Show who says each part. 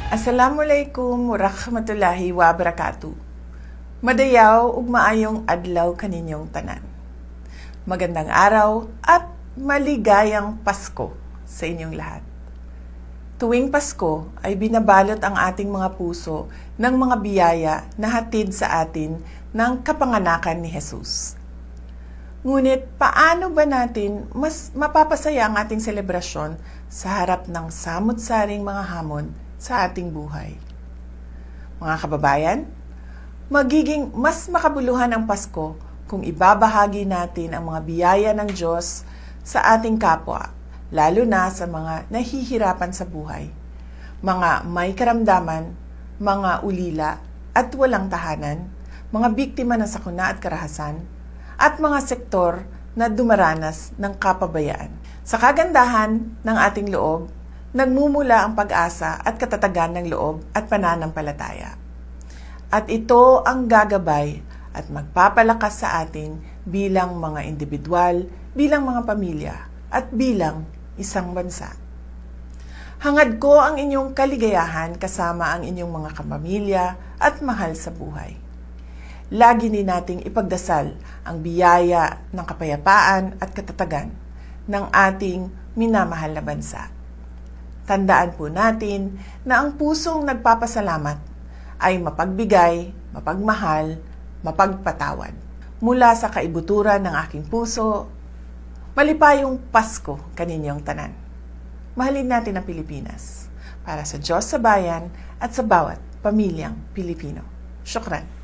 Speaker 1: Assalamualaikum warahmatullahi wabarakatuh. Madayaw ug maayong adlaw kaninyong tanan. Magandang araw at maligayang Pasko sa inyong lahat. Tuwing Pasko ay binabalot ang ating mga puso ng mga biyaya na hatid sa atin ng kapanganakan ni Jesus. Ngunit paano ba natin mas mapapasaya ang ating selebrasyon sa harap ng samut-saring mga hamon sa ating buhay? Mga kababayan, magiging mas makabuluhan ang Pasko kung ibabahagi natin ang mga biyaya ng Diyos sa ating kapwa, lalo na sa mga nahihirapan sa buhay, mga may karamdaman, mga ulila at walang tahanan, mga biktima ng sakuna at karahasan, at mga sektor na dumaranas ng kapabayaan. Sa kagandahan ng ating loob, nagmumula ang pag-asa at katatagan ng loob at pananampalataya. At ito ang gagabay at magpapalakas sa atin bilang mga individual, bilang mga pamilya, at bilang isang bansa. Hangad ko ang inyong kaligayahan kasama ang inyong mga kapamilya at mahal sa buhay. Lagi din nating ipagdasal ang biyaya ng kapayapaan at katatagan ng ating minamahal na bansa. Tandaan po natin na ang pusong nagpapasalamat ay mapagbigay, mapagmahal, mapagpatawad. Mula sa kaibuturan ng aking puso, malipayong Pasko kaninyong tanan. Mahalin natin ang Pilipinas para sa Diyos sa bayan at sa bawat pamilyang Pilipino. Syukran.